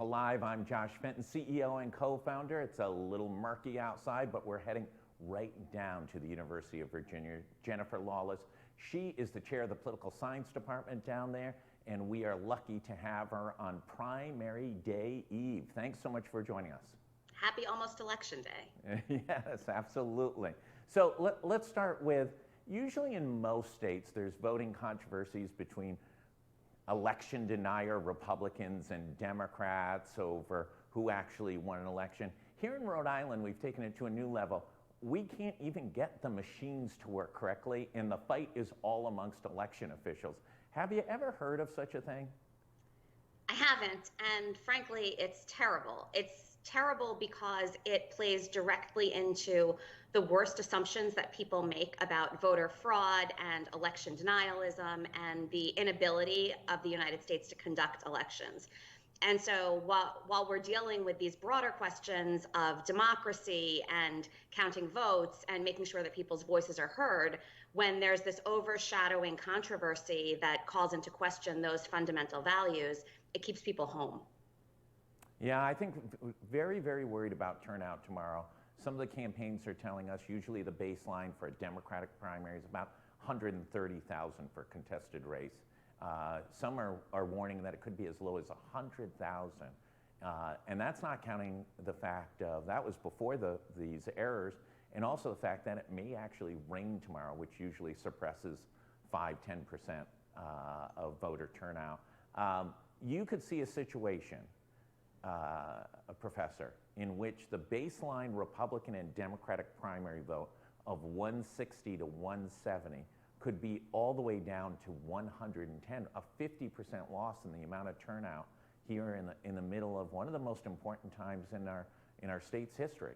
GoLocal Live. I'm Josh Fenton, CEO and co-founder. It's a little murky outside, but we're heading right down to the University of Virginia. Jennfer Lawless, she is the chair of the political science department down there, and we are lucky to have her on Primary Day Eve. Thanks so much for joining us. Happy almost election day. Yes, absolutely. So let's start with, usually in most states, there's voting controversies between election denier Republicans and Democrats over who actually won an election. Here in Rhode Island, we've taken it to a new level. We can't even get the machines to work correctly, and the fight is all amongst election officials. Have you ever heard of such a thing? I haven't, and frankly, it's terrible. It's terrible because it plays directly into the worst assumptions that people make about voter fraud and election denialism and the inability of the United States to conduct elections. And so while we're dealing with these broader questions of democracy and counting votes and making sure that people's voices are heard, when there's this overshadowing controversy that calls into question those fundamental values, it keeps people home. Yeah, I think very, very worried about turnout tomorrow. Some of the campaigns are telling us usually the baseline for a Democratic primary is about 130,000 for a contested race. Some are warning that it could be as low as 100,000. And that's not counting the fact of, that was before these errors, and also the fact that it may actually rain tomorrow, which usually suppresses 5–10% of voter turnout. You could see a situation, a professor, in which the baseline Republican and Democratic primary vote of 160 to 170 could be all the way down to 110, a 50% loss in the amount of turnout here in the middle of one of the most important times in our state's history.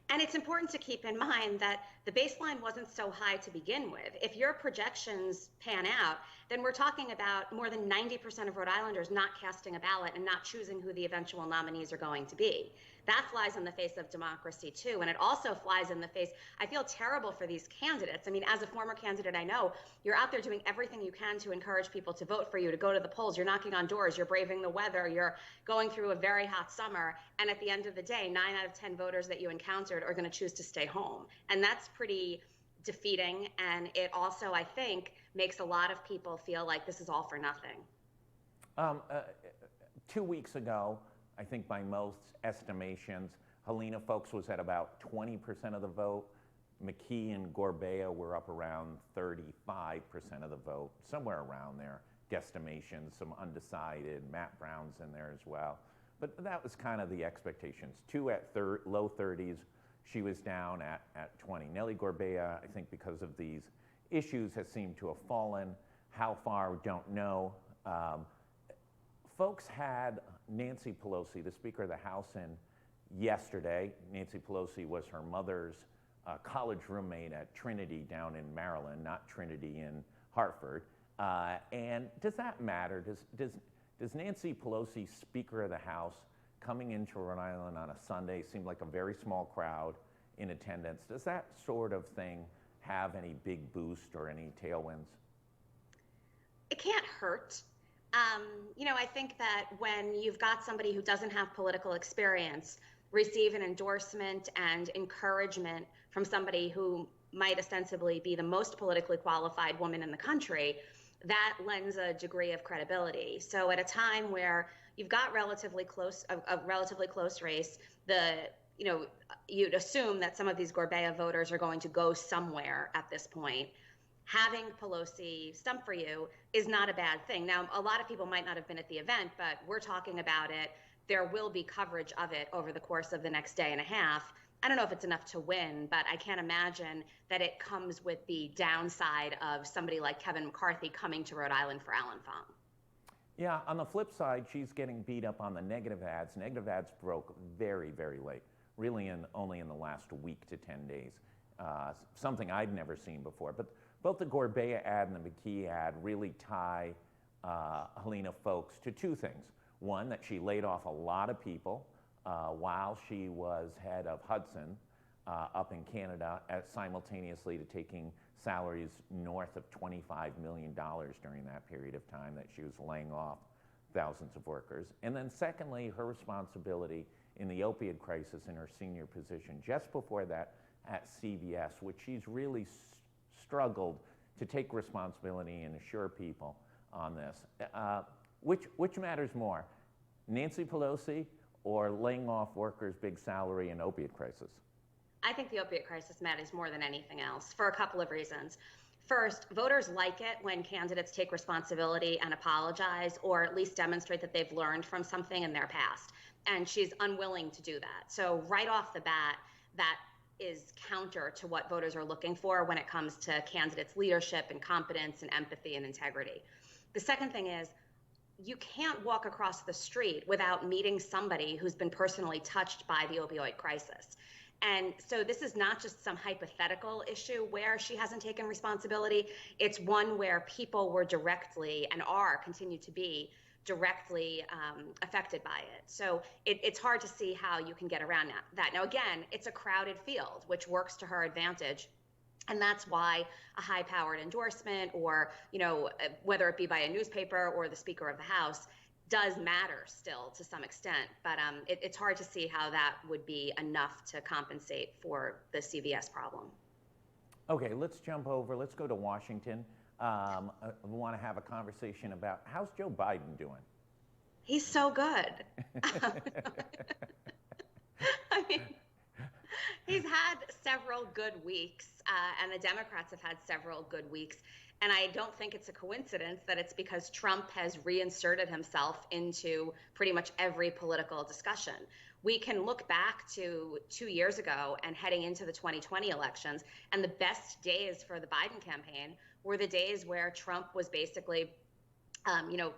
And it's important to keep in mind that the baseline wasn't so high to begin with. If your projections pan out, then we're talking about more than 90% of Rhode Islanders not casting a ballot and not choosing who the eventual nominees are going to be. That flies in the face of democracy too, and it also flies in the face, I feel terrible for these candidates. I mean, as a former candidate, I know you're out there doing everything you can to encourage people to vote for you, to go to the polls, you're knocking on doors, you're braving the weather, you're going through a very hot summer, and at the end of the day, 9 out of 10 voters that you encountered are going to choose to stay home. And that's pretty defeating, and it also, I think, makes a lot of people feel like this is all for nothing. 2 weeks ago, I think by most estimations, Helena Foulkes was at about 20% of the vote. McKee and Gorbea were up around 35% of the vote, somewhere around there. Guesstimations, some undecided, Matt Brown's in there as well. But that was kind of the expectations. 2 at low 30s, she was down at 20. Nellie Gorbea, I think because of these issues, has seemed to have fallen. How far, don't know. Folks had Nancy Pelosi, the Speaker of the House, in yesterday. Nancy Pelosi was her mother's college roommate at Trinity down in Maryland, not Trinity in Hartford. And does that matter? Does Nancy Pelosi, Speaker of the House, coming into Rhode Island on a Sunday, seem like a very small crowd in attendance? Does that sort of thing have any big boost or any tailwinds? It can't hurt. I think that when you've got somebody who doesn't have political experience receive an endorsement and encouragement from somebody who might ostensibly be the most politically qualified woman in the country, that lends a degree of credibility. So at a time where you've got a relatively close race, you'd assume that some of these Gorbea voters are going to go somewhere at this point. Having Pelosi stump for you is not a bad thing. Now, a lot of people might not have been at the event, but we're talking about it. There will be coverage of it over the course of the next day and a half. I don't know if it's enough to win, but I can't imagine that it comes with the downside of somebody like Kevin McCarthy coming to Rhode Island for Alan Fong. Yeah, on the flip side, she's getting beat up on the negative ads. Negative ads broke very, very late, really only in the last week to 10 days, something I'd never seen before. But both the Gorbea ad and the McKee ad really tie Helena Foulkes to two things. One, that she laid off a lot of people while she was head of Hudson up in Canada, simultaneously to taking salaries north of $25 million during that period of time that she was laying off thousands of workers. And then secondly, her responsibility in the opioid crisis in her senior position. Just before that at CVS, which she's really struggled to take responsibility and assure people on this. Which matters more, Nancy Pelosi or laying off workers' big salary and opioid crisis? I think the opioid crisis matters more than anything else for a couple of reasons. First, voters like it when candidates take responsibility and apologize, or at least demonstrate that they've learned from something in their past. And she's unwilling to do that. So right off the bat, that is counter to what voters are looking for when it comes to candidates' leadership and competence and empathy and integrity. The second thing is, you can't walk across the street without meeting somebody who's been personally touched by the opioid crisis. And so this is not just some hypothetical issue where she hasn't taken responsibility. It's one where people were directly and continue to be directly affected by it. So it's hard to see how you can get around that. Now, again, it's a crowded field, which works to her advantage. And that's why a high-powered endorsement or, whether it be by a newspaper or the Speaker of the House does matter still to some extent. But it's hard to see how that would be enough to compensate for the CVS problem. Okay, let's go to Washington. I want to have a conversation about how's Joe Biden doing? He's so good. I mean, he's had several good weeks, and the Democrats have had several good weeks. And I don't think it's a coincidence that it's because Trump has reinserted himself into pretty much every political discussion. We can look back to 2 years ago and heading into the 2020 elections, and the best days for the Biden campaign were the days where Trump was basically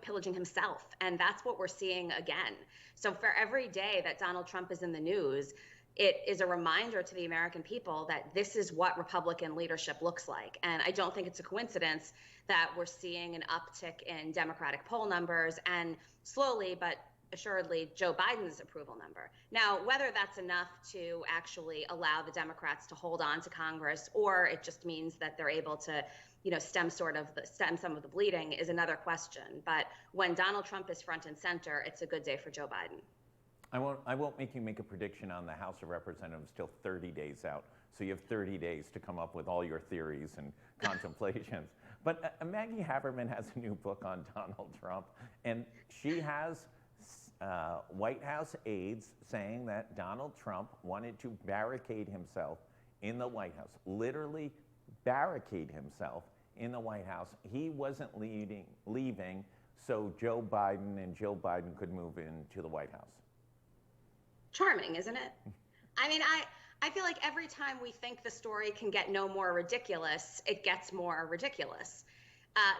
pillaging himself. And that's what we're seeing again. So for every day that Donald Trump is in the news, it is a reminder to the American people that this is what Republican leadership looks like. And I don't think it's a coincidence that we're seeing an uptick in Democratic poll numbers and slowly but assuredly Joe Biden's approval number. Now, whether that's enough to actually allow the Democrats to hold on to Congress, or it just means that they're able to stem some of the bleeding is another question. But when Donald Trump is front and center, it's a good day for Joe Biden. I won't make you make a prediction on the House of Representatives till 30 days out. So you have 30 days to come up with all your theories and contemplations. But Maggie Haberman has a new book on Donald Trump, and she has White House aides saying that Donald Trump wanted to barricade himself in the White House, literally barricade himself in the White House. He wasn't leaving so Joe Biden and Jill Biden could move into the White House. Charming, isn't it? I mean, I feel like every time we think the story can get no more ridiculous, it gets more ridiculous.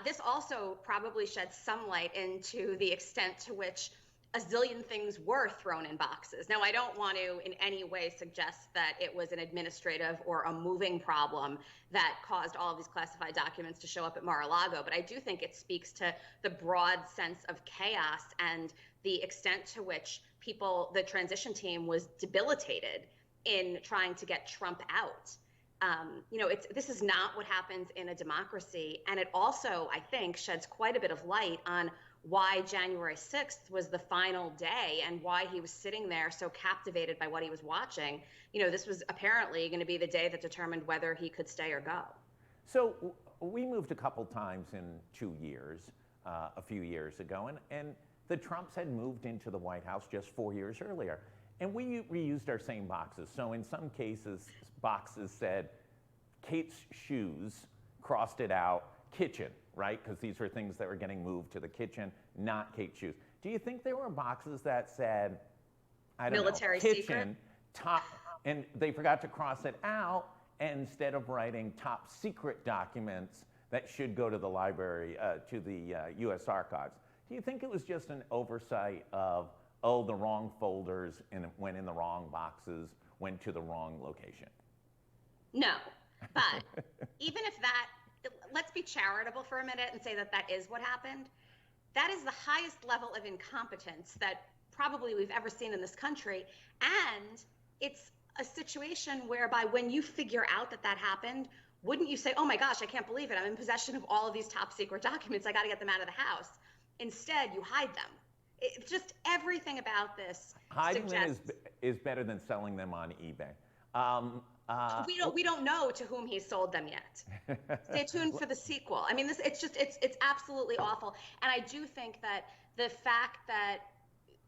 This also probably sheds some light into the extent to which a zillion things were thrown in boxes. Now, I don't want to in any way suggest that it was an administrative or a moving problem that caused all of these classified documents to show up at Mar-a-Lago, but I do think it speaks to the broad sense of chaos and the extent to which the transition team was debilitated in trying to get Trump out. This is not what happens in a democracy. And it also, I think, sheds quite a bit of light on why January 6th was the final day and why he was sitting there so captivated by what he was watching. This was apparently going to be the day that determined whether he could stay or go. So we moved a couple times in 2 years, a few years ago, and the Trumps had moved into the White House just 4 years earlier. And we reused our same boxes. So in some cases, boxes said Kate's shoes, crossed it out, kitchen, right? Because these were things that were getting moved to the kitchen, not Kate's shoes. Do you think there were boxes that said, military kitchen, secret? top, and they forgot to cross it out, and instead of writing top secret documents that should go to the library, to the U.S. Archives? Do you think it was just an oversight of, the wrong folders and it went in the wrong boxes, went to the wrong location? No, but even if let's be charitable for a minute and say that is what happened. That is the highest level of incompetence that probably we've ever seen in this country. And it's a situation whereby when you figure out that happened, wouldn't you say, oh my gosh, I can't believe it. I'm in possession of all of these top secret documents. I got to get them out of the house. Instead, you hide them. Just everything about this Hiding them suggests is better than selling them on eBay. we don't know to whom he sold them yet. Stay tuned for the sequel. I mean, it's absolutely awful. And I do think that the fact that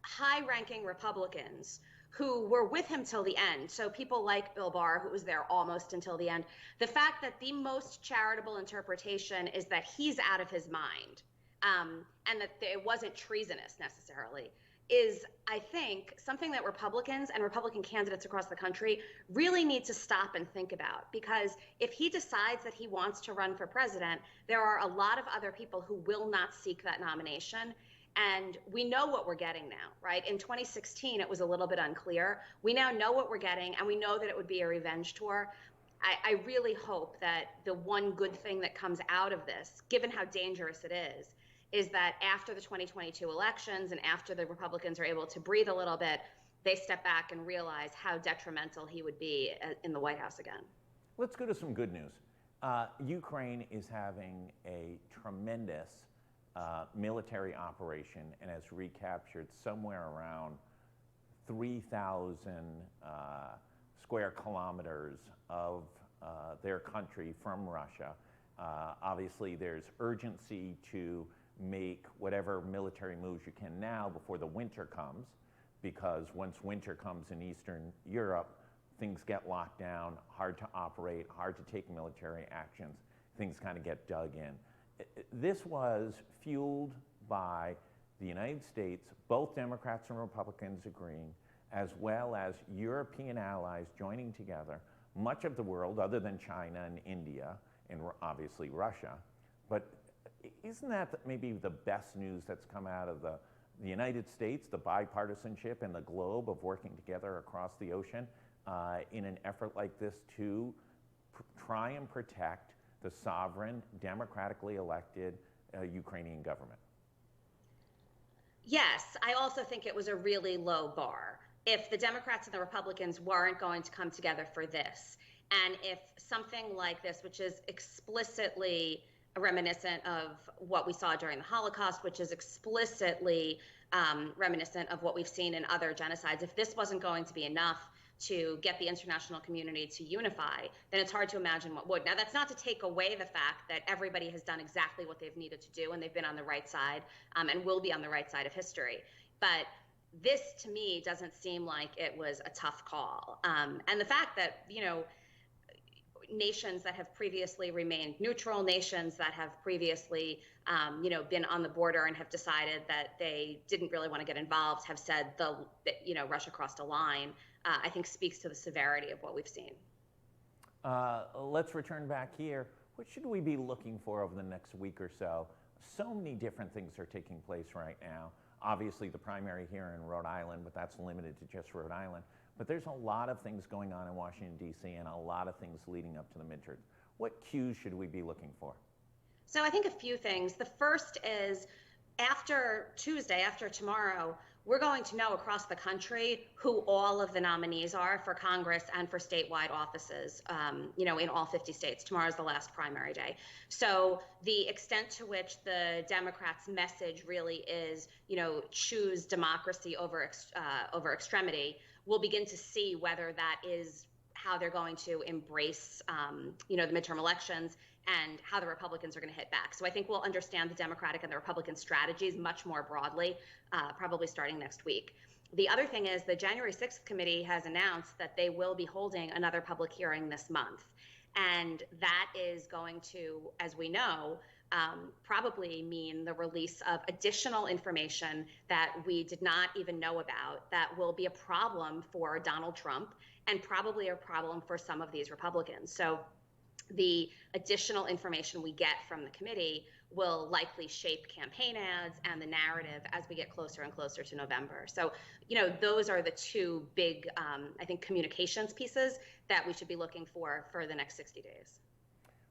high-ranking Republicans who were with him till the end, so people like Bill Barr, who was there almost until the end, the fact that the most charitable interpretation is that he's out of his mind, and that it wasn't treasonous necessarily, is, I think, something that Republicans and Republican candidates across the country really need to stop and think about. Because if he decides that he wants to run for president, there are a lot of other people who will not seek that nomination. And we know what we're getting now, right? In 2016, it was a little bit unclear. We now know what we're getting, and we know that it would be a revenge tour. I really hope that the one good thing that comes out of this, given how dangerous it is that after the 2022 elections and after the Republicans are able to breathe a little bit, they step back and realize how detrimental he would be in the White House again. Let's go to some good news. Ukraine is having a tremendous military operation and has recaptured somewhere around 3,000 square kilometers of their country from Russia. Obviously, there's urgency to make whatever military moves you can now before the winter comes, because once winter comes in Eastern Europe, things get locked down, hard to operate, hard to take military actions, things kind of get dug in. This was fueled by the United States, both Democrats and Republicans agreeing, as well as European allies joining together, much of the world other than China and India, and obviously Russia. But isn't that maybe the best news that's come out of the United States, the bipartisanship and the globe of working together across the ocean in an effort like this to try and protect the sovereign, democratically elected Ukrainian government? Yes, I also think it was a really low bar. If the Democrats and the Republicans weren't going to come together for this, and if something like this, which is explicitly reminiscent of what we saw during the Holocaust, which is explicitly reminiscent of what we've seen in other genocides, if this wasn't going to be enough to get the international community to unify, then it's hard to imagine what would. Now, that's not to take away the fact that everybody has done exactly what they've needed to do, and they've been on the right side and will be on the right side of history. But this, to me, doesn't seem like it was a tough call. And the fact that, nations that have previously remained neutral, nations that have previously, been on the border and have decided that they didn't really want to get involved, have said Russia crossed a line, I think speaks to the severity of what we've seen. Let's return back here. What should we be looking for over the next week or so? So many different things are taking place right now. Obviously, the primary here in Rhode Island, but that's limited to just Rhode Island. But there's a lot of things going on in Washington, D.C., and a lot of things leading up to the midterms. What cues should we be looking for? So I think a few things. The first is after Tuesday, after tomorrow, we're going to know across the country who all of the nominees are for Congress and for statewide offices, in all 50 states. Tomorrow's the last primary day. So the extent to which the Democrats' message really is, choose democracy over extremity, we'll begin to see whether that is how they're going to embrace, the midterm elections and how the Republicans are going to hit back. So I think we'll understand the Democratic and the Republican strategies much more broadly, probably starting next week. The other thing is the January 6th committee has announced that they will be holding another public hearing this month. And that is going to, as we know, probably mean the release of additional information that we did not even know about that will be a problem for Donald Trump and probably a problem for some of these Republicans. So the additional information we get from the committee will likely shape campaign ads and the narrative as we get closer and closer to November. So, those are the two big, I think, communications pieces that we should be looking for the next 60 days.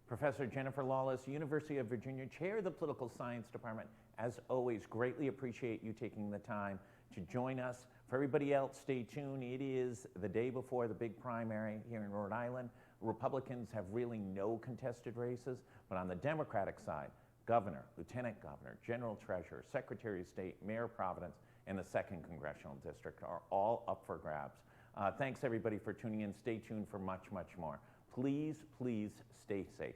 Professor Jennfer Lawless, University of Virginia, Chair of the Political Science Department. As always, greatly appreciate you taking the time to join us. For everybody else, stay tuned. It is the day before the big primary here in Rhode Island. Republicans have really no contested races, but on the Democratic side, governor, lieutenant governor, general treasurer, secretary of state, mayor of Providence, and the 2nd Congressional District are all up for grabs. Thanks everybody for tuning in. Stay tuned for much, much more. Please, please stay safe.